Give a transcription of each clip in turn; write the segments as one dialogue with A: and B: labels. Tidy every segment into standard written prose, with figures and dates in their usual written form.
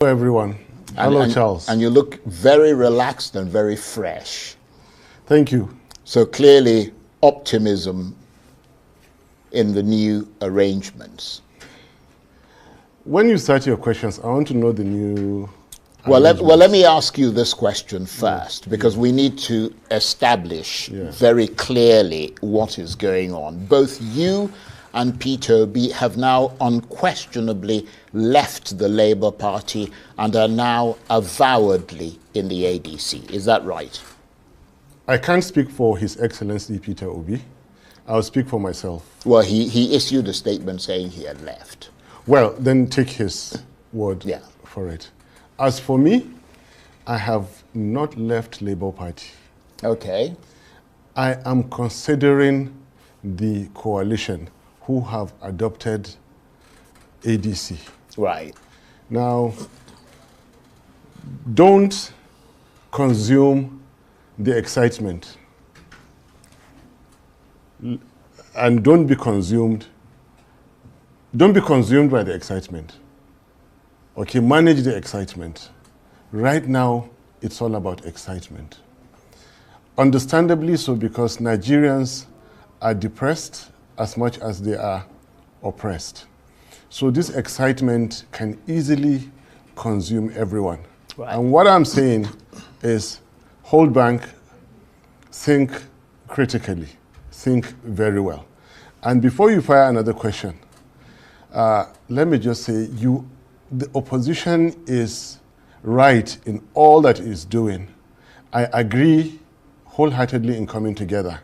A: Hello, everyone. Hello, Charles.
B: And you look very relaxed and very fresh.
A: Thank you.
B: So clearly, optimism in the new arrangements.
A: When you start your questions, I want to know the new...
B: Well, let me ask you this question first, because we need to establish very clearly what is going on. Both you and Peter Obi have now unquestionably left the Labour Party and are now avowedly in the ADC. Is that right?
A: I can't speak for His Excellency Peter Obi. I'll speak for myself.
B: Well, he issued a statement saying he had left.
A: Well, then take his word for it. As for me, I have not left Labour Party.
B: Okay.
A: I am considering the coalition who have adopted ADC.
B: Right.
A: Now, don't consume the excitement. And don't be consumed by the excitement. Okay, manage the excitement. Right now, it's all about excitement. Understandably so, because Nigerians are depressed as much as they are oppressed. So this excitement can easily consume everyone. Right. And what I'm saying is hold back, think critically, think very well. And before you fire another question, let me just say the opposition is right in all that it is doing. I agree wholeheartedly in coming together.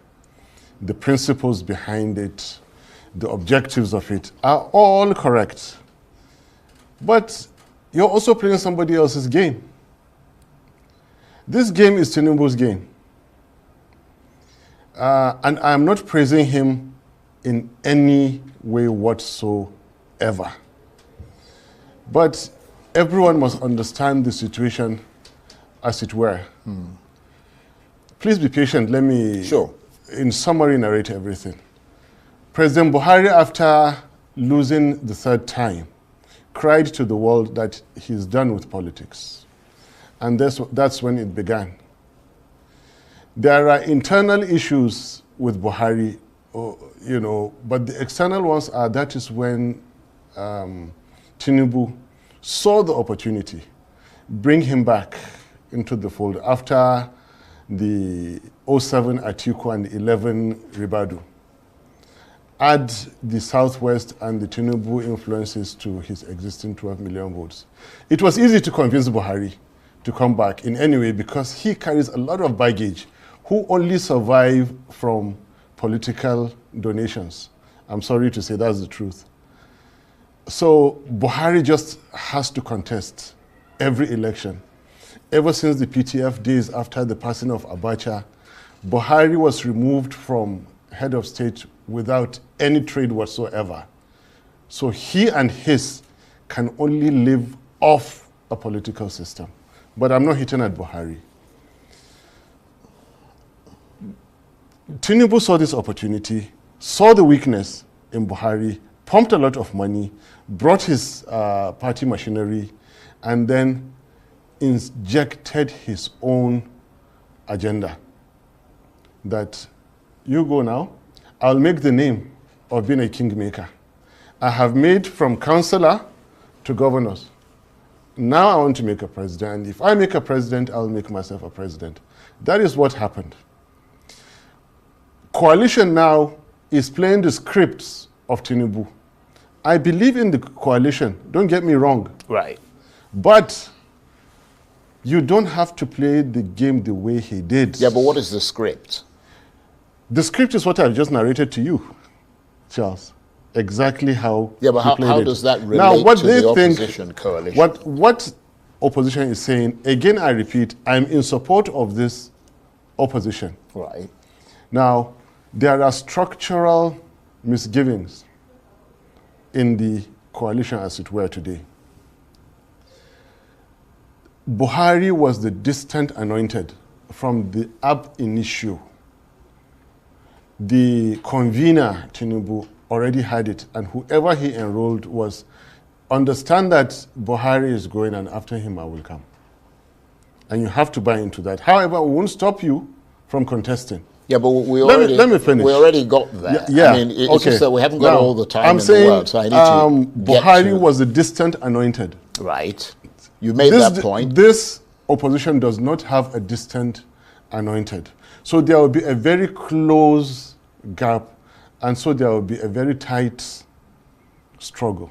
A: The principles behind it, the objectives of it are all correct. But you're also playing somebody else's game. This game is TINUBU's game. And I'm not praising him in any way whatsoever. But everyone must understand the situation as it were. Please be patient. Let me, in summary, narrate everything. President Buhari, after losing the third time, cried to the world that he's done with politics. And that's when it began. There are internal issues with Buhari, but the external ones are, that is when TINUBU saw the opportunity, bring him back into the fold after the 07 ATIKU and 11 Ribadu. Add the Southwest and the TINUBU influences to his existing 12 million votes. It was easy to convince Buhari to come back in any way because he carries a lot of baggage who only survive from political donations. I'm sorry to say that's the truth. So Buhari just has to contest every election. Ever since the PTF days after the passing of Abacha, Buhari was removed from head of state without any trade whatsoever. So he and his can only live off a political system. But I'm not hitting at Buhari. TINUBU saw this opportunity, saw the weakness in Buhari, pumped a lot of money, brought his party machinery, and then injected his own agenda. That you go now, I'll make the name of being a kingmaker. I have made from councillor to governors. Now I want to make a president. And if I make a president, I'll make myself a president. That is what happened. Coalition now is playing the scripts of TINUBU. I believe in the coalition, don't get me wrong.
B: Right.
A: But you don't have to play the game the way he did.
B: Yeah, but what is the script?
A: The script is what I've just narrated to you, Charles. Exactly how
B: he played how does that relate now, what to the opposition coalition?
A: What opposition is saying, again I repeat, I'm in support of this opposition.
B: Right.
A: Now, there are structural misgivings in the coalition as it were today. Buhari was the distant anointed from the ab initio. The convener, TINUBU, already had it, and whoever he enrolled was understand that Buhari is going and after him I will come. And you have to buy into that. However, we won't stop you from contesting.
B: Yeah, but
A: let me finish.
B: We already got there.
A: Yeah.
B: I mean, it's just that we haven't got all the time
A: I'm
B: in
A: saying,
B: the world, so I need to
A: Buhari was the distant anointed.
B: Right. You made that point.
A: This opposition does not have a distant anointed. So there will be a very close gap, and so there will be a very tight struggle.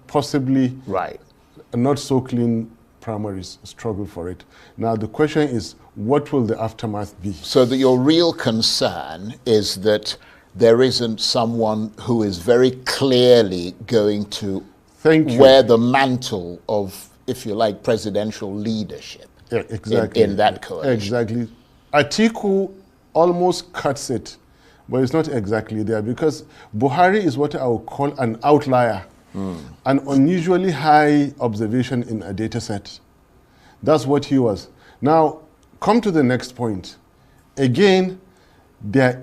A: Possibly a not so clean primaries struggle for it. Now the question is, what will the aftermath be?
B: So that your real concern is that there isn't someone who is very clearly going to wear the mantle of, if you like, presidential leadership in that coalition.
A: Exactly. ATIKU almost cuts it, but it's not exactly there because Buhari is what I would call an outlier. An unusually high observation in a data set. That's what he was. Now, come to the next point. Again, I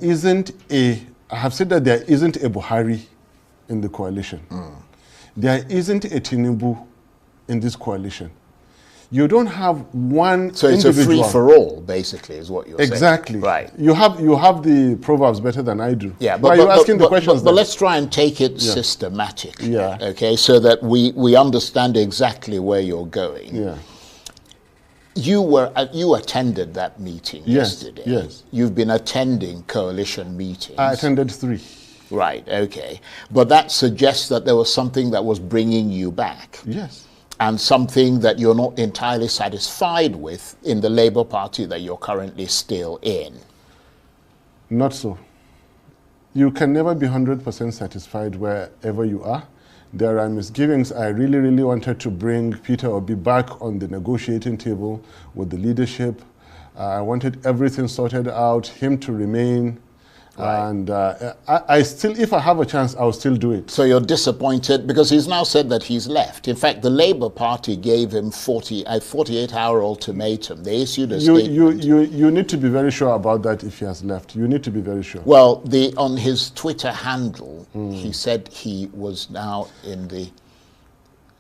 A: have said that there isn't a Buhari in the coalition. There isn't a TINUBU in this coalition. You don't have one
B: So it's
A: individual.
B: a free-for-all, basically, is what you're saying.
A: Exactly.
B: Right.
A: You have the proverbs better than I do.
B: Yeah,
A: but you're asking the questions.
B: But let's try and take it systematically.
A: Yeah.
B: Okay, so that we understand exactly where you're going.
A: Yeah.
B: You attended that meeting yesterday.
A: Yes.
B: You've been attending coalition meetings.
A: I attended 3.
B: Right, okay. But that suggests that there was something that was bringing you back.
A: Yes.
B: And something that you're not entirely satisfied with in the Labour Party that you're currently still in.
A: Not so. You can never be 100% satisfied wherever you are. There are misgivings. I really, really wanted to bring Peter Obi back on the negotiating table with the leadership. I wanted everything sorted out, him to remain. Right. And I still, if I have a chance, I'll still do it.
B: So you're disappointed because he's now said that he's left. In fact, the Labour Party gave him a 48-hour ultimatum. They issued a statement.
A: You need to be very sure about that if he has left. You need to be very sure.
B: Well, on his Twitter handle, he said he was now in the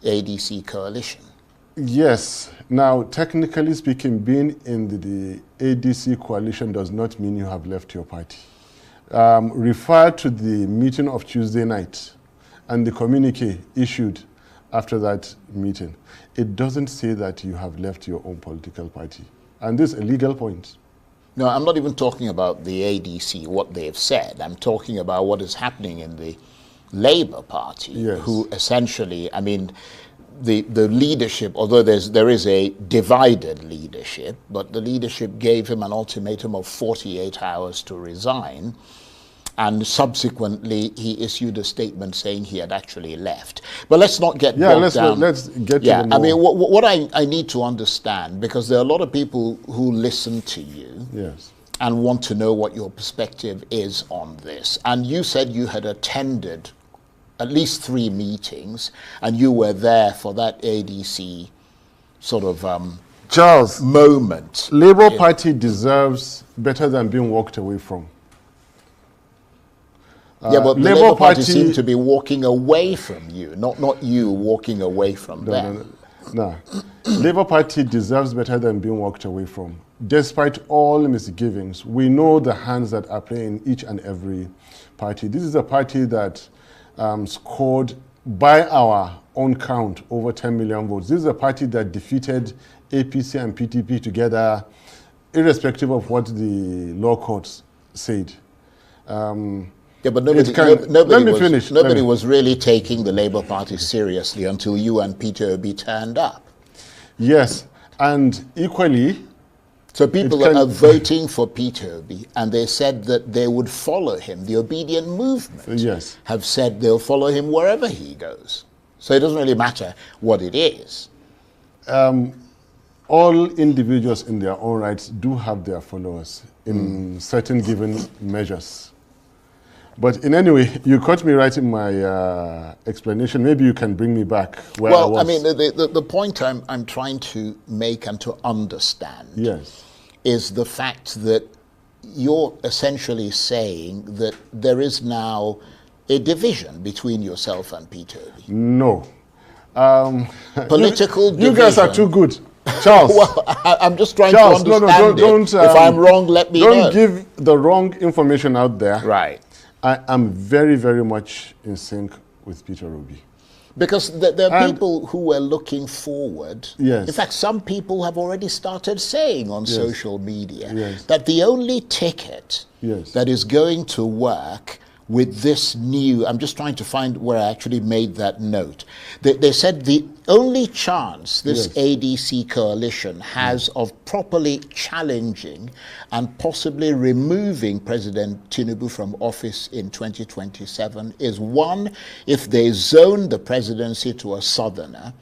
B: ADC coalition. Yes.
A: Now, technically speaking, being in the ADC coalition does not mean you have left your party. Refer to the meeting of Tuesday night and the communique issued after that meeting. It doesn't say that you have left your own political party. And this is a legal point.
B: No, I'm not even talking about the ADC, what they've said. I'm talking about what is happening in the Labour Party, who essentially, I mean, the leadership, although there is a divided leadership, but the leadership gave him an ultimatum of 48 hours to resign. And subsequently, he issued a statement saying he had actually left. But let's not get bogged down.
A: Let's get to the more.
B: I mean, what I need to understand, because there are a lot of people who listen to you and want to know what your perspective is on this. And you said you had attended at least 3 meetings, and you were there for that ADC sort of
A: Charles,
B: moment.
A: Labour Party deserves better than being walked away from.
B: Yeah, but the Labour Party seemed to be walking away from you, not you walking away from them.
A: No. Labour Party deserves better than being walked away from. Despite all misgivings, we know the hands that are playing each and every party. This is a party that scored, by our own count, over 10 million votes. This is a party that defeated APC and PDP together, irrespective of what the law courts said.
B: Yeah, but nobody was really taking the Labour Party seriously until you and Peter Obi turned up.
A: Yes, and equally...
B: So people are voting for Peter Obi, and they said that they would follow him. The obedient movement have said they'll follow him wherever he goes. So it doesn't really matter what it is.
A: All individuals in their own rights do have their followers in certain given measures. But in any way, you caught me right in my explanation. Maybe you can bring me back where I was.
B: Well, I mean, the point I'm trying to make and to understand is the fact that you're essentially saying that there is now a division between yourself and Peter Obi.
A: No.
B: Political
A: you guys are too good. Charles.
B: Well, I'm just trying
A: Charles,
B: to understand
A: don't,
B: if I'm wrong, let me know.
A: Don't give the wrong information out there.
B: Right.
A: I am very, very much in sync with Peter Obi.
B: Because there are people who are looking forward.
A: Yes.
B: In fact, some people have already started saying on social media
A: that
B: the only ticket that is going to work with this new, I'm just trying to find where I actually made that note. They said the only chance this ADC coalition has of properly challenging and possibly removing President TINUBU from office in 2027 is one, if they zone the presidency to a southerner,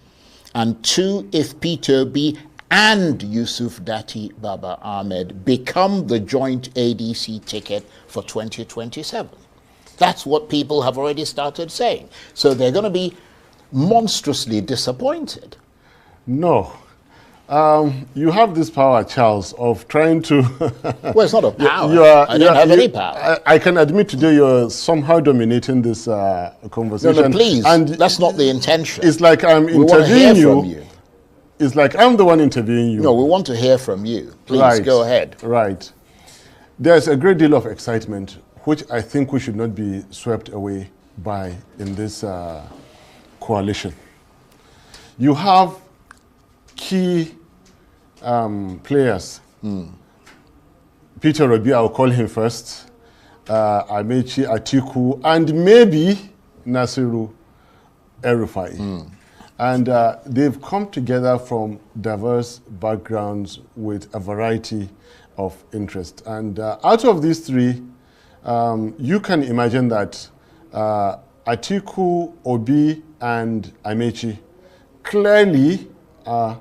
B: and two, if Peter Obi and Yusuf Datti Baba Ahmed become the joint ADC ticket for 2027. That's what people have already started saying. So they're going to be monstrously disappointed.
A: No. You have this power, Charles, of trying to...
B: Well, it's not a power. I don't have any power.
A: I can admit today you're somehow dominating this conversation.
B: No, please. And that's not the intention.
A: It's like I'm interviewing you. It's like I'm the one interviewing you.
B: No, we want to hear from you. Please go ahead.
A: Right. There's a great deal of excitement, which I think we should not be swept away by in this coalition. You have key players. Peter Obi, I'll call him first, Amechi, ATIKU, and maybe Nasiru El-Rufai. And they've come together from diverse backgrounds with a variety of interest. And out of these three, you can imagine that ATIKU, Obi, and Amechi clearly are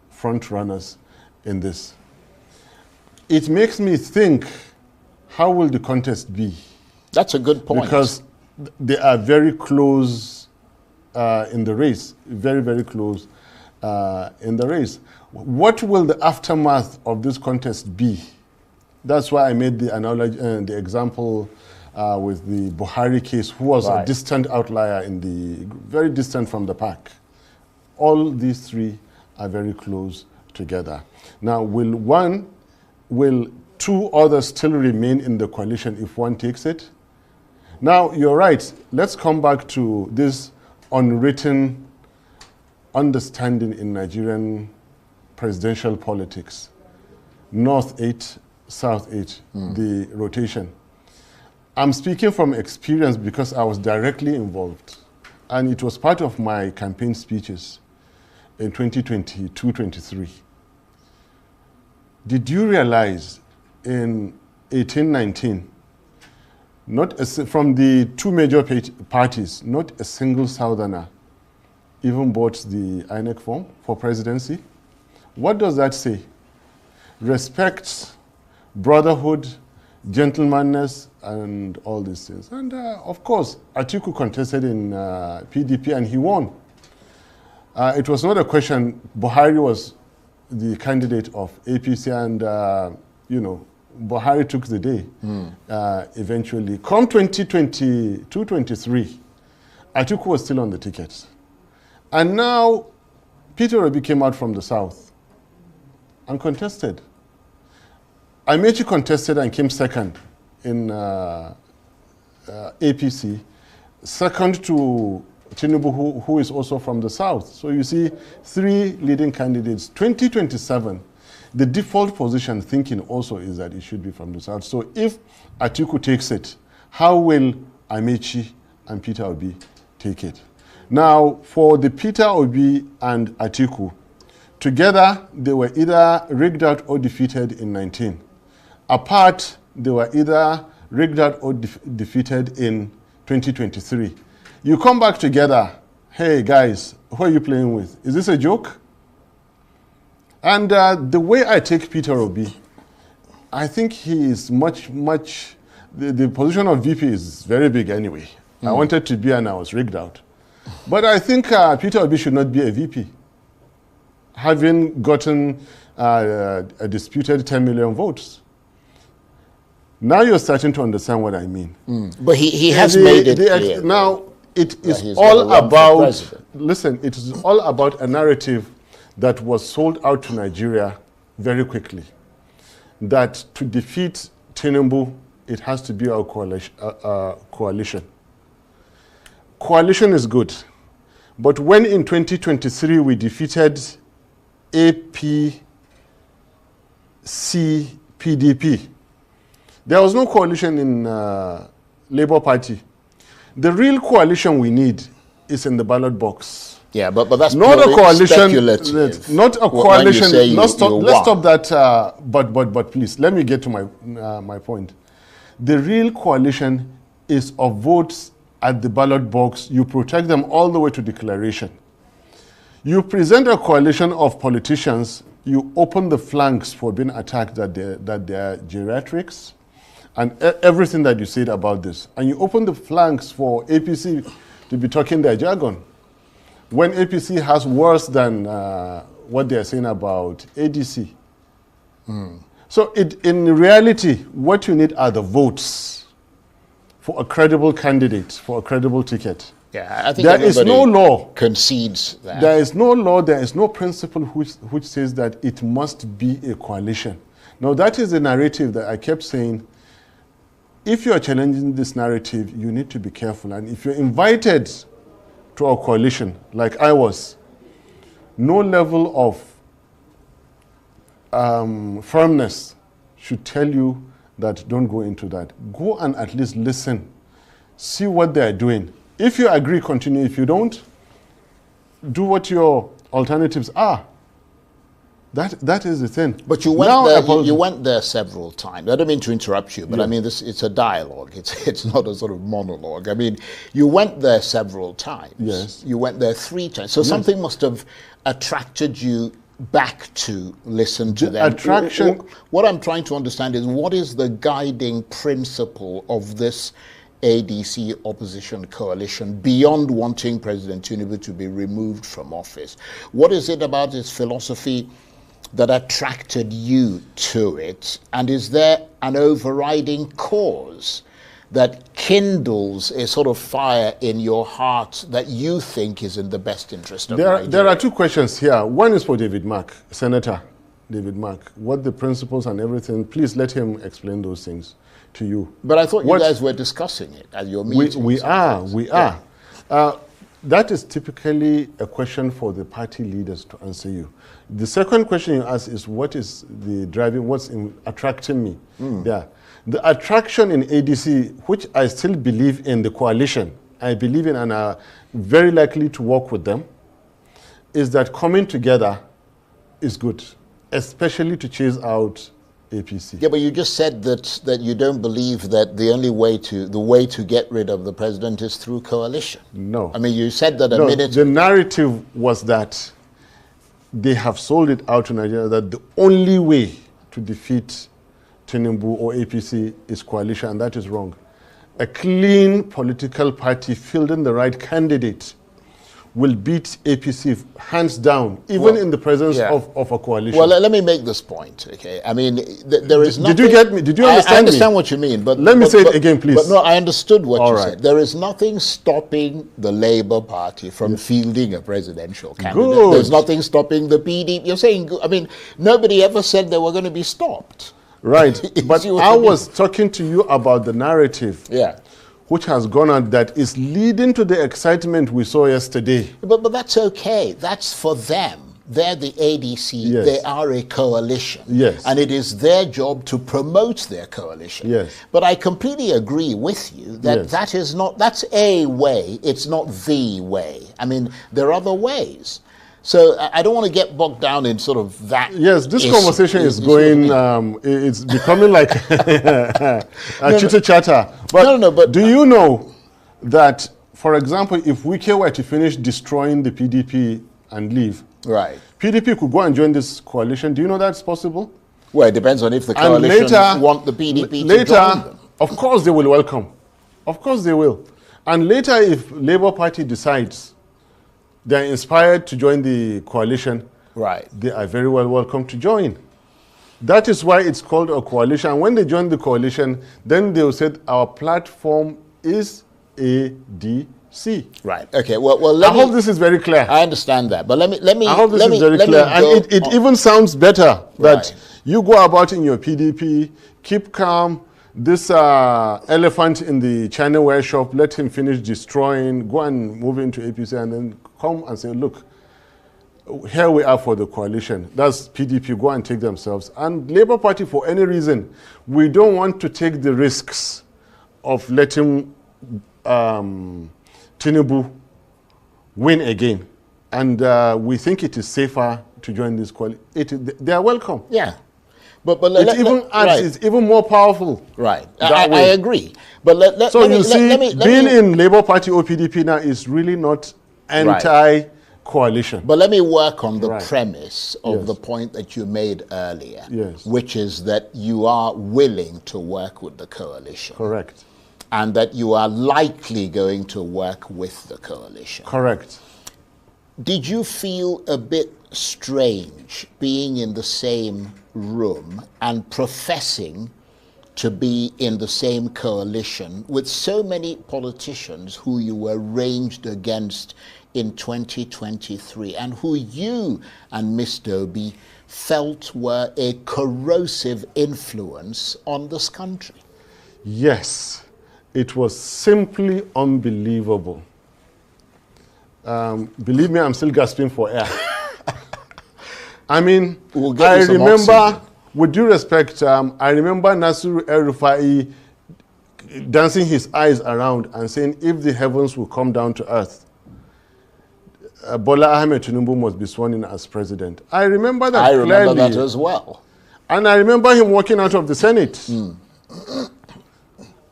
A: front runners in this. It makes me think, how will the contest be?
B: That's a good point.
A: Because they are very close in the race, very, very close in the race. What will the aftermath of this contest be? That's why I made the analogy, the example with the Buhari case, who was a distant outlier in the, very distant from the pack. All these three are very close together. Now, will two others still remain in the coalition if one takes it? Now, you're right. Let's come back to this unwritten understanding in Nigerian presidential politics. North 8, South 8, the rotation. I'm speaking from experience because I was directly involved. And it was part of my campaign speeches in 2022-23. Did you realize in 1819, from the two major parties, not a single Southerner even bought the INEC form for presidency? What does that say? Respect, brotherhood, gentlemanness, and all these things. And of course, ATIKU contested in PDP and he won. It was not a question. Buhari was the candidate of APC and, you know, Buhari took the day eventually. Come 2022-23, ATIKU was still on the tickets. And now Peter Obi came out from the south and contested. Amechi contested and came second in APC, second to TINUBU, who is also from the south. So you see, three leading candidates. 2027, the default position thinking also is that it should be from the south. So if ATIKU takes it, how will Amechi and Peter Obi take it? Now, for the Peter Obi and ATIKU, together they were either rigged out or defeated in 19. Apart, they were either rigged out or defeated in 2023. You come back together, hey guys, who are you playing with? Is this a joke? And the way I take Peter Obi, I think he is much, the position of VP is very big anyway. I wanted to be and I was rigged out. But I think Peter Obi should not be a VP, having gotten a disputed 10 million votes. Now you're starting to understand what I mean.
B: But he has made it clear.
A: Now, it is all about, listen, it is all about a narrative that was sold out to Nigeria very quickly. That to defeat TINUBU, it has to be our coalition. Coalition is good. But when in 2023 we defeated APC PDP, there was no coalition in Labour Party. The real coalition we need is in the ballot box.
B: Yeah, but that's
A: not a coalition.
B: Speculative.
A: Not a coalition. Let's stop that. But please, let me get to my point. The real coalition is of votes at the ballot box. You protect them all the way to declaration. You present a coalition of politicians. You open the flanks for being attacked that they are geriatrics, and everything that you said about this. And you open the flanks for APC to be talking their jargon, when APC has worse than what they are saying about ADC. So in reality, what you need are the votes for a credible candidate, for a credible ticket.
B: Yeah, I think
A: there is no law
B: concedes that.
A: There is no law, there is no principle which says that it must be a coalition. Now that is the narrative that I kept saying. If you are challenging this narrative, you need to be careful. And if you're invited to a coalition, like I was, no level of firmness should tell you that don't go into that. Go and at least listen. See what they're doing. If you agree, continue. If you don't, do what your alternatives are. That is the thing.
B: But you went you went there several times. I don't mean to interrupt you, but I mean it's a dialogue. It's not a sort of monologue. I mean, you went there several times.
A: Yes.
B: You went there 3 times. So something must have attracted you back to listen to them.
A: Attraction.
B: What I'm trying to understand is, what is the guiding principle of this ADC opposition coalition beyond wanting President TINUBU to be removed from office? What is it about its philosophy that attracted you to it? And is there an overriding cause that kindles a sort of fire in your heart that you think is in the best interest of Nigeria?
A: There are 2 questions here. One is for David Mark, Senator David Mark. What the principles and everything, please let him explain those things to you.
B: But I thought you guys were discussing it at your meeting.
A: We are. That is typically a question for the party leaders to answer you. The second question you ask is, what is the driving, what's attracting me? Yeah. The attraction in ADC, which I still believe in the coalition, I believe in and are very likely to work with them, is that coming together is good, especially to chase out APC.
B: Yeah, but you just said that you don't believe that the way to get rid of the president is through coalition.
A: No.
B: I mean, you said that
A: the narrative was that they have sold it out to Nigeria that the only way to defeat TINUBU or APC is coalition, and that is wrong. A clean political party fielding the right candidate will beat APC hands down, even in the presence of a coalition.
B: Well, let me make this point, okay? I mean, there is nothing...
A: Did you get me? Did you understand me?
B: I understand what you mean, but...
A: Let me say it again, please.
B: But no, I understood what you said. There is nothing stopping the Labour Party from fielding a presidential candidate.
A: Good.
B: There's nothing stopping the PDP. You're saying, I mean, nobody ever said they were going to be stopped.
A: Right, but I was talking to you about the narrative.
B: Yeah.
A: Which has gone on that is leading to the excitement we saw yesterday.
B: But that's okay. That's for them. They're the ADC.
A: Yes.
B: They are a coalition.
A: Yes.
B: And it is their job to promote their coalition.
A: Yes.
B: But I completely agree with you that that's a way. It's not the way. I mean, there are other ways. So I don't want to get bogged down in sort of that.
A: Yes, this conversation is going, it's becoming like a chitter-chatter. But do you know that, for example, if Wike were to finish destroying the PDP and leave,
B: right,
A: PDP could go and join this coalition? Do you know that's possible?
B: Well, it depends on if the coalition want the PDP to join them.
A: Of course they will welcome. Of course they will. And later, if Labour Party decides they're inspired to join the coalition,
B: right,
A: they are very well welcome to join. That is why it's called a coalition. And when they join the coalition, then they will say our platform is ADC. see.
B: Right. Okay. Well.
A: I hope this is very clear.
B: I understand that, but let me.
A: I hope this is very clear, and it even sounds better that you go about in your PDP, keep calm. This elephant in the China ware shop, let him finish destroying, go and move into APC, and then come and say, look, here we are for the coalition. That's PDP, go and take themselves. And Labour Party, for any reason, we don't want to take the risks of letting TINUBU win again. And we think it is safer to join this coalition. They are welcome.
B: Yeah. But
A: it's even more powerful.
B: Right. I agree. But
A: being in Labour Party or PDP now is really not anti-coalition.
B: But let me work on the premise of the point that you made earlier, which is that you are willing to work with the coalition.
A: Correct.
B: And that you are likely going to work with the coalition.
A: Correct.
B: Did you feel a bit strange being in the same room and professing to be in the same coalition with so many politicians who you were ranged against in 2023 and who you and Mr. Obi felt were a corrosive influence on this country?
A: Yes, it was simply unbelievable. Believe me, I'm still gasping for air. I mean, I remember, with due respect, I remember Nasiru El-Rufai dancing his eyes around and saying, if the heavens will come down to earth, Bola Ahmed TINUBU must be sworn in as president. I remember that clearly.
B: I remember that as well.
A: And I remember him walking out of the Senate.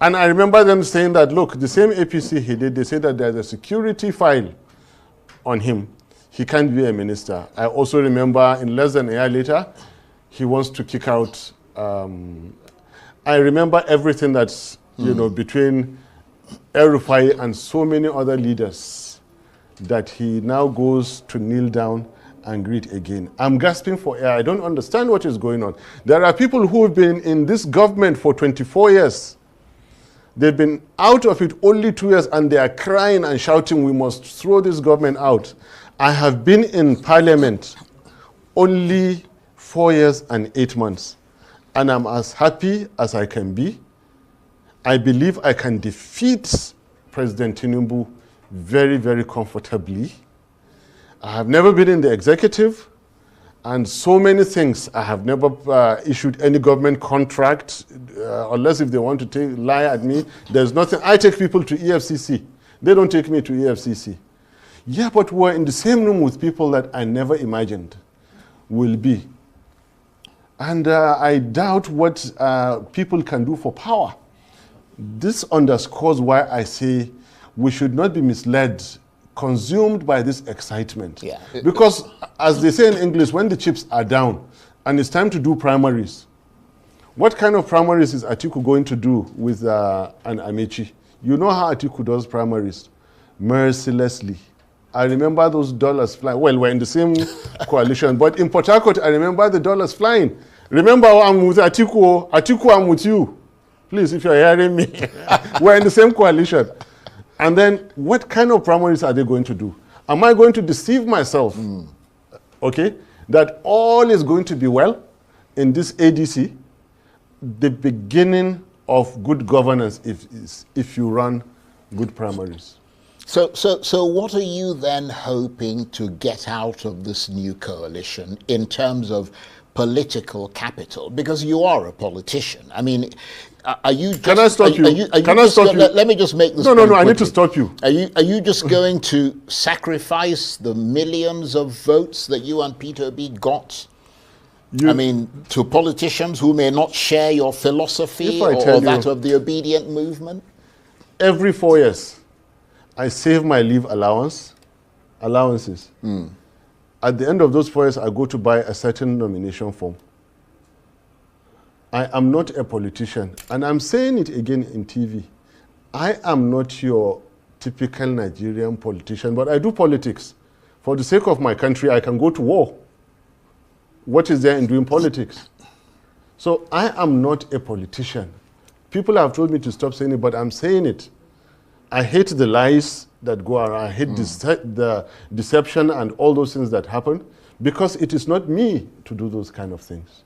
A: And I remember them saying that, look, the same APC he did, they said that there's a security file on him. He can't be a minister. I also remember in less than a year later, he wants to kick out. I remember everything that's, between El-Rufai and so many other leaders that he now goes to kneel down and greet again. I'm gasping for air. I don't understand what is going on. There are people who have been in this government for 24 years. They've been out of it only 2 years and they are crying and shouting, we must throw this government out. I have been in parliament only 4 years and 8 months, and I'm as happy as I can be. I believe I can defeat President TINUBU very, very comfortably. I have never been in the executive, and so many things. I have never issued any government contract, unless if they want to lie at me. There's nothing. I take people to EFCC. They don't take me to EFCC. Yeah, but we're in the same room with people that I never imagined will be. And I doubt what people can do for power. This underscores why I say we should not be misled, consumed by this excitement.
B: Yeah.
A: Because, as they say in English, when the chips are down and it's time to do primaries, what kind of primaries is ATIKU going to do with an Amechi? You know how ATIKU does primaries? Mercilessly. I remember those dollars flying. Well, we're in the same coalition, but in Port Harcourt, I remember the dollars flying. Remember, I'm with ATIKU. ATIKU, I'm with you. Please, if you're hearing me, we're in the same coalition. And then, what kind of primaries are they going to do? Am I going to deceive myself, okay, that all is going to be well in this ADC? The beginning of good governance if you run good primaries.
B: So what are you then hoping to get out of this new coalition in terms of political capital? Because you are a politician. I mean, are you just...
A: Can I stop you? Can I stop you?
B: Let me just make this
A: No,
B: quickly.
A: I need to stop you.
B: Are you just going to sacrifice the millions of votes that you and Peter Obi got? To politicians who may not share your philosophy or that of the obedient movement?
A: Every 4 years, I save my leave allowances. At the end of those 4 years, I go to buy a certain nomination form. I am not a politician, and I'm saying it again in TV. I am not your typical Nigerian politician, but I do politics. For the sake of my country, I can go to war. What is there in doing politics? So I am not a politician. People have told me to stop saying it, but I'm saying it. I hate the lies that go around. I hate the deception and all those things that happen, because it is not me to do those kind of things.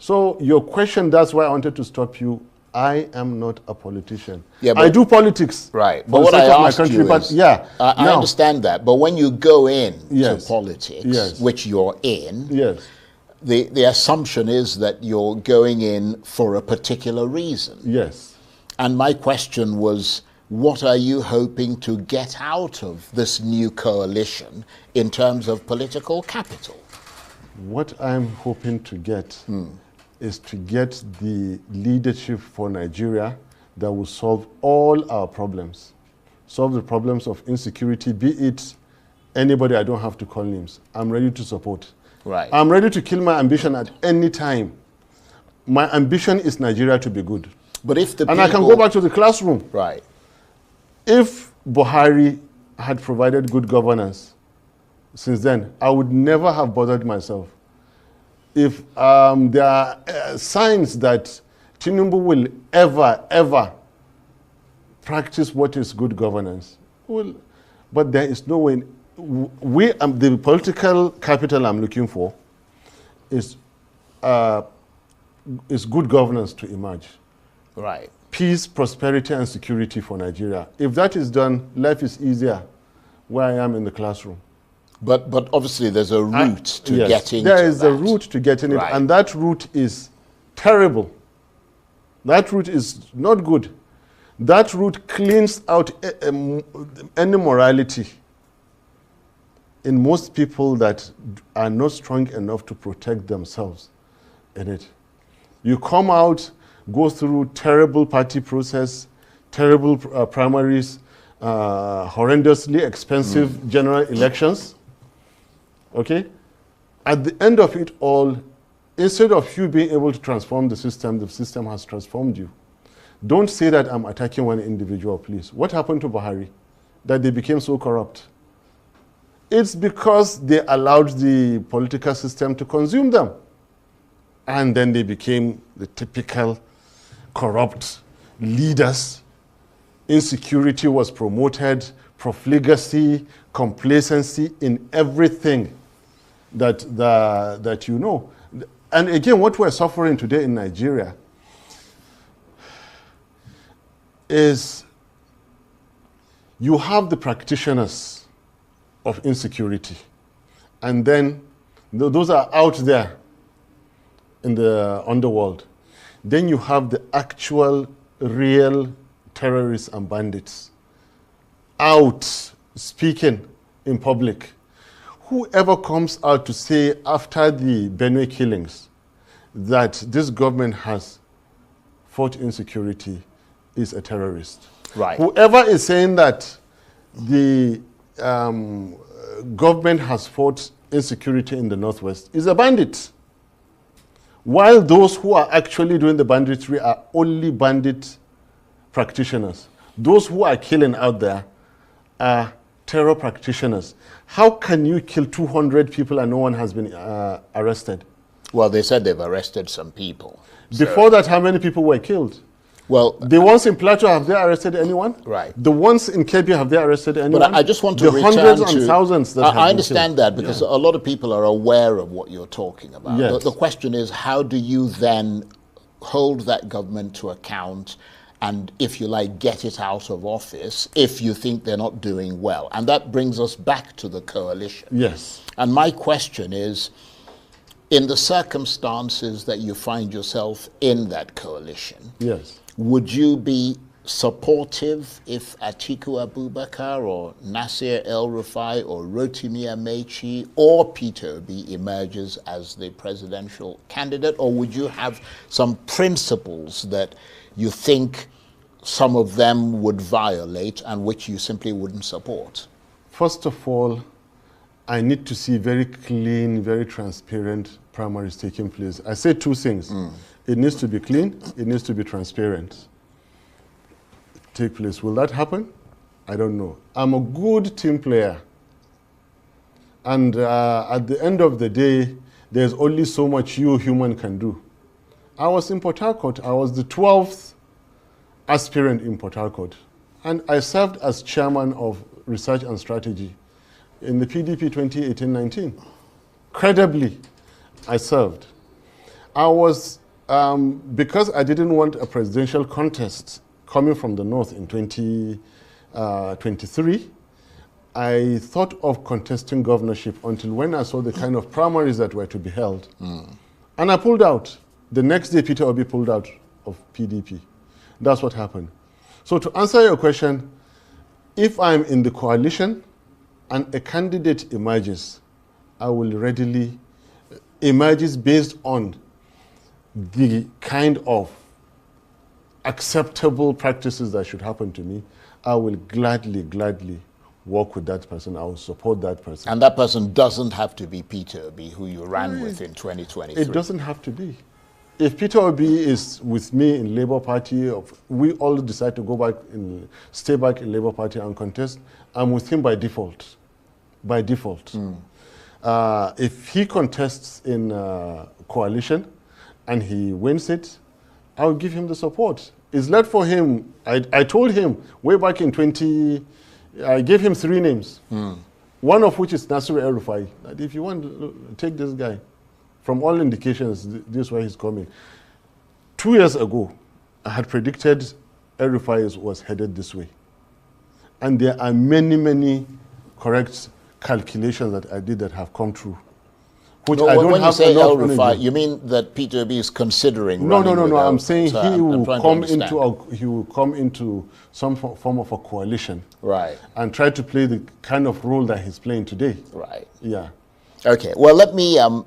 A: So your question, that's why I wanted to stop you. I am not a politician. Yeah, I do politics.
B: Right. But what I asked you is,
A: yeah,
B: I understand that. But when you go in to politics, which you're in, the assumption is that you're going in for a particular reason.
A: Yes.
B: And my question was, what are you hoping to get out of this new coalition in terms of political capital?
A: What I'm hoping to get is to get the leadership for Nigeria that will solve all our problems. Solve the problems of insecurity, be it anybody, I don't have to call names. I'm ready to support.
B: Right.
A: I'm ready to kill my ambition at any time. My ambition is Nigeria to be good.
B: But if the
A: and I can go back to the classroom.
B: Right.
A: If Buhari had provided good governance since then, I would never have bothered myself. If there are signs that TINUBU will ever practice what is good governance, well, but there is no way. The political capital I'm looking for is good governance to emerge.
B: Right.
A: Peace, prosperity, and security for Nigeria. If that is done, life is easier where I am in the classroom.
B: But obviously there's a route to get into
A: there is a route to get in it, and that route is terrible. That route is not good. That route cleans out any morality in most people that are not strong enough to protect themselves in it. You come out, go through terrible party process, terrible primaries, horrendously expensive general elections. Okay? At the end of it all, instead of you being able to transform the system has transformed you. Don't say that I'm attacking one individual, please. What happened to Buhari? That they became so corrupt? It's because they allowed the political system to consume them. And then they became the typical corrupt leaders. Insecurity was promoted, profligacy, complacency in everything that you know. And again, what we're suffering today in Nigeria is you have the practitioners of insecurity, and then those are out there in the underworld. Then you have the actual, real terrorists and bandits out speaking in public. Whoever comes out to say after the Benue killings that this government has fought insecurity is a terrorist.
B: Right.
A: Whoever is saying that the government has fought insecurity in the Northwest is a bandit. While those who are actually doing the banditry are only bandit practitioners. Those who are killing out there are terror practitioners. How can you kill 200 people and no one has been arrested?
B: Well, they said they've arrested some people.
A: Before that, how many people were killed?
B: Well,
A: the ones in Plateau, have they arrested anyone?
B: Right.
A: The ones in Kebbi, have they arrested anyone?
B: But I just want to return
A: hundreds and thousands that
B: I understand that, because a lot of people are aware of what you're talking about.
A: Yes.
B: The question is, how do you then hold that government to account and, if you like, get it out of office if you think they're not doing well? And that brings us back to the coalition.
A: Yes.
B: And my question is, in the circumstances that you find yourself in that coalition,
A: yes,
B: would you be supportive if Atiku Abubakar or Nasir El-Rufai or Rotimi Amechi or Peter Obi emerges as the presidential candidate? Or would you have some principles that you think some of them would violate and which you simply wouldn't support?
A: First of all, I need to see very clean, very transparent primaries taking place. I say two things. It needs to be clean, it needs to be transparent. Take place. Will that happen? I don't know. I'm a good team player. And at the end of the day, there's only so much you human can do. I was in Port Harcourt. I was the 12th aspirant in Port Harcourt. And I served as chairman of research and strategy in the PDP 2018-19. Credibly, I served. I was, because I didn't want a presidential contest coming from the north in 2023, I thought of contesting governorship until when I saw the kind of primaries that were to be held. And I pulled out. The next day, Peter Obi pulled out of PDP. That's what happened. So to answer your question, if I'm in the coalition and a candidate emerges, I will readily emerges based on the kind of acceptable practices that should happen to me. I will gladly work with that person. I will support that person.
B: And that person doesn't have to be Peter Obi, who you ran with in 2023.
A: It doesn't have to be. If Peter Obi is with me in Labour Party, we all decide to go back and stay back in Labour Party and contest, I'm with him by default. By default. If he contests in coalition and he wins it, I'll give him the support. It's left for him. I told him way back in I gave him 3 names. One of which is Nasir El-Rufai. That if you want to take this guy, from all indications, this is where he's coming. 2 years ago, I had predicted El-Rufai was headed this way. And there are many correct calculations that I did that have come true. Which I don't
B: when
A: have
B: you say
A: enough
B: El-Rufai,
A: energy.
B: you mean that Peter Obi is considering
A: No.
B: running
A: I'm saying he will come into some form of a coalition.
B: Right.
A: And try to play the kind of role that he's playing today.
B: Right.
A: Yeah.
B: Okay. Well, let me. I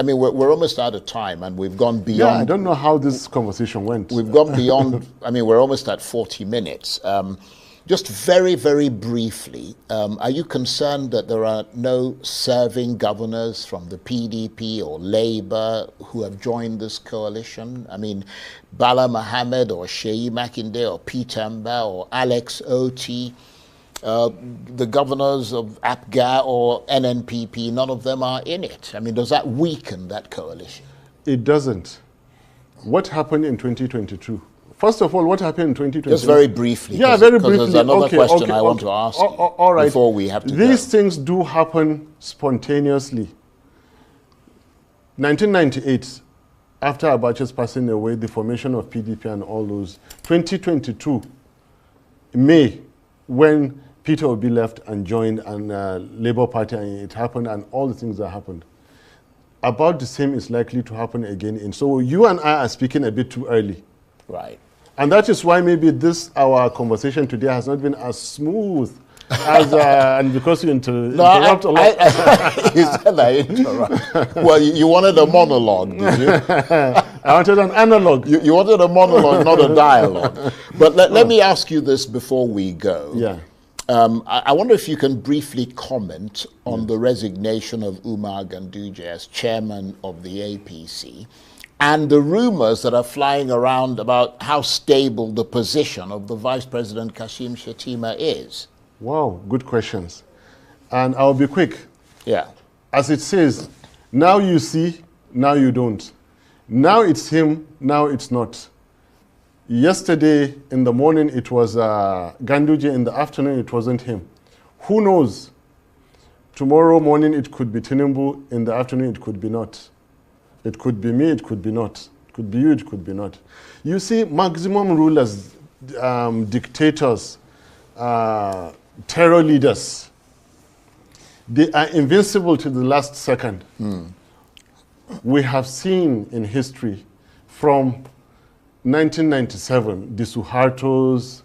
B: mean, we're almost out of time, and we've gone beyond.
A: Yeah, I don't know how this conversation went.
B: We've gone beyond. I mean, we're almost at 40 minutes. Just very briefly, are you concerned that there are no serving governors from the PDP or Labour who have joined this coalition? I mean, Bala Mohammed or Sheyi Makinde or Peter Mba or Alex Oti, the governors of APGA or NNPP, none of them are in it. I mean, does that weaken that coalition?
A: It doesn't. What happened in 2022? First of all, what happened in 2020?
B: Just very briefly.
A: Yeah, very briefly.
B: There's another question I want to ask
A: all right.
B: before we have to
A: These
B: go.
A: things do happen spontaneously. 1998, after Abacha's passing away, the formation of PDP and all those. 2022, May, when Peter Obi left and joined and Labour Party, and it happened, and all the things that happened. About the same is likely to happen again. So you and I are speaking a bit too early.
B: Right.
A: And that is why maybe our conversation today has not been as smooth as, and because you interrupt a lot.
B: You said I interrupt. Well, you wanted a monologue, did you?
A: I wanted an analog.
B: You wanted a monologue, not a dialogue. But let me ask you this before we go.
A: Yeah.
B: I wonder if you can briefly comment on the resignation of Umar Ganduje as chairman of the APC and the rumors that are flying around about how stable the position of the Vice President Kashim Shettima is.
A: Wow, good questions. And I'll be quick.
B: Yeah.
A: As it says, now you see, now you don't. Now it's him, now it's not. Yesterday in the morning it was Ganduje, in the afternoon it wasn't him. Who knows? Tomorrow morning it could be TINUBU, in the afternoon it could be not. It could be me, it could be not. It could be you, it could be not. You see, maximum rulers, dictators, terror leaders, they are invincible to the last second. We have seen in history from 1997, the Suhartos,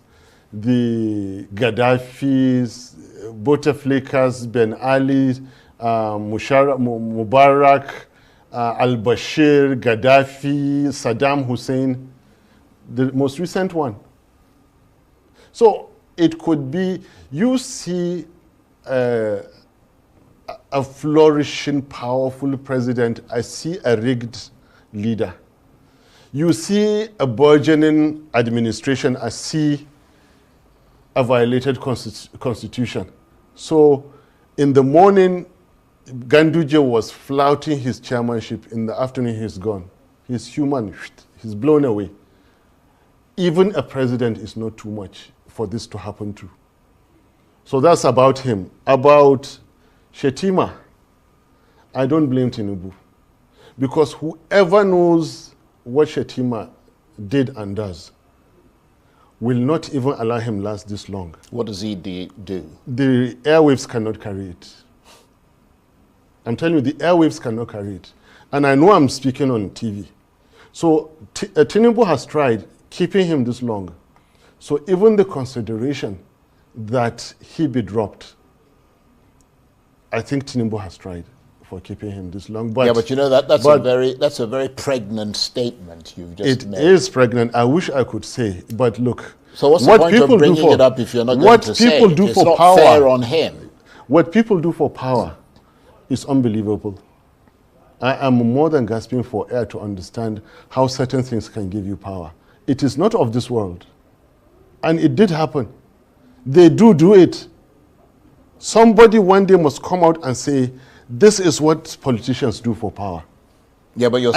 A: the Gaddafis, Bouteflikas, Ben Ali, Mubarak, al-Bashir, Gaddafi, Saddam Hussein, the most recent one. So it could be, you see a flourishing, powerful president, I see a rigged leader. You see a burgeoning administration, I see a violated constitution. So in the morning, Ganduje was flouting his chairmanship. In the afternoon, he's gone. He's human. He's blown away. Even a president is not too much for this to happen to. So that's about him. About Shetima, I don't blame Tinubu. Because whoever knows what Shetima did and does will not even allow him last this long.
B: What does he do?
A: The airwaves cannot carry it. I'm telling you, the airwaves cannot carry it. And I know I'm speaking on TV. So Tinubu has tried keeping him this long. So even the consideration that he be dropped, I think Tinubu has tried for keeping him this long. But,
B: yeah, but you know that's a very pregnant statement you've just made.
A: It is pregnant. I wish I could say, but look.
B: So what's the point of bringing it up if you're not going to say it? It's not fair on him.
A: What people do for power is unbelievable. I am more than gasping for air to understand how certain things can give you power. It is not of this world. And it did happen. They do it. Somebody one day must come out and say, this is what politicians do for power.
B: Yeah, but you're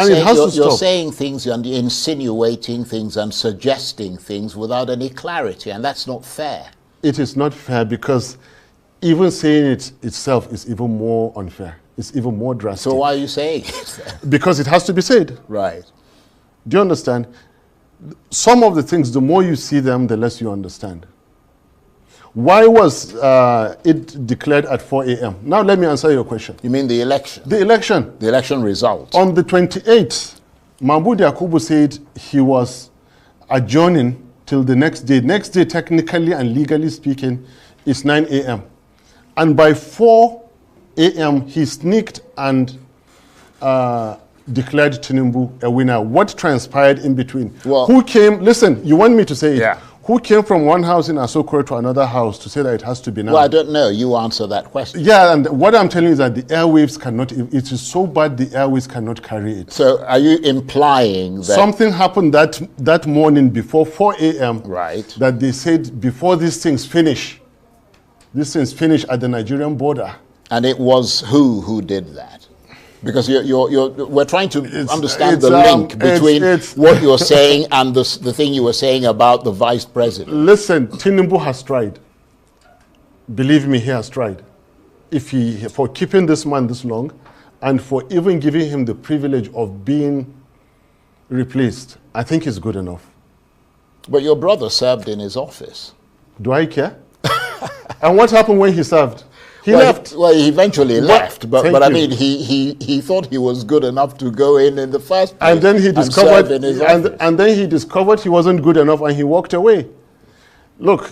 B: saying things and insinuating things and suggesting things without any clarity, and that's not fair.
A: It is not fair because even saying it itself is even more unfair. It's even more drastic.
B: So why are you saying it?
A: Because it has to be said.
B: Right.
A: Do you understand? Some of the things, the more you see them, the less you understand. Why was it declared at 4 a.m.? Now let me answer your question.
B: You mean the election?
A: The election.
B: The election result.
A: On the 28th, Mahmoud Yakubu said he was adjourning till the next day. Next day, technically and legally speaking, is 9 a.m. And by 4 a.m., he sneaked and declared Tinubu a winner. What transpired in between?
B: Well,
A: who came? Listen, you want me to say it?
B: Yeah.
A: Who came from one house in Asokoro to another house to say that it has to be now?
B: Well, I don't know. You answer that question.
A: Yeah, and what I'm telling you is that the airwaves cannot, it is so bad the airwaves cannot carry it.
B: So are you implying that
A: something happened that morning before 4 a.m.
B: Right.
A: that they said before these things finish at the Nigerian border?
B: And it was who did that? Because we're trying to understand the link between what you're saying and the thing you were saying about the vice president.
A: Listen, Tinubu has tried. Believe me, he has tried. For keeping this man this long and for even giving him the privilege of being replaced, I think it's good enough.
B: But your brother served in his office.
A: Do I care? And what happened when he served? He left.
B: Well, he eventually left, but I mean, he thought he was good enough to go in the first place.
A: And then he discovered, and then he discovered he wasn't good enough, and he walked away. Look,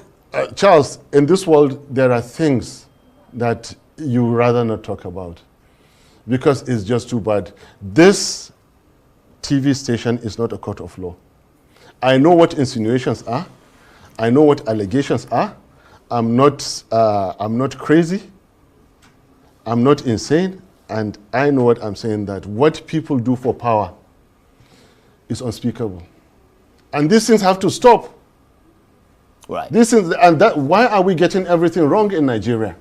A: Charles, in this world, there are things that you rather not talk about because it's just too bad. This TV station is not a court of law. I know what insinuations are. I know what allegations are. I'm not crazy. I'm not insane, and I know what I'm saying, that what people do for power is unspeakable. And these things have to stop.
B: Right.
A: These things, why are we getting everything wrong in Nigeria?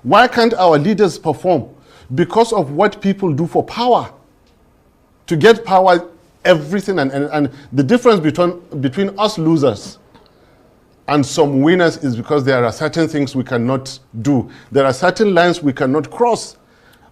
A: Why can't our leaders perform? Because of what people do for power. To get power, everything, and the difference between us losers and some winners is because there are certain things we cannot do. There are certain lines we cannot cross.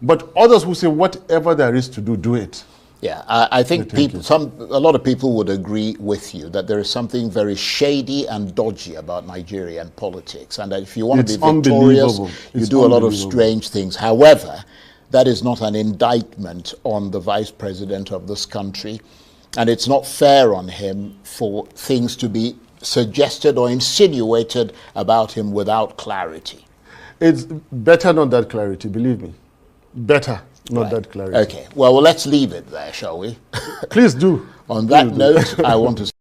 A: But others who say whatever there is to do, do it.
B: Yeah, I think a lot of people would agree with you that there is something very shady and dodgy about Nigerian politics, and that if you want to be victorious, you do a lot of strange things. However, that is not an indictment on the vice president of this country, and it's not fair on him for things to be suggested or insinuated about him without clarity.
A: It's better not that clarity, believe me. Better not that clarity.
B: Okay, well, let's leave it there, shall we?
A: Please do.
B: On that note, I want to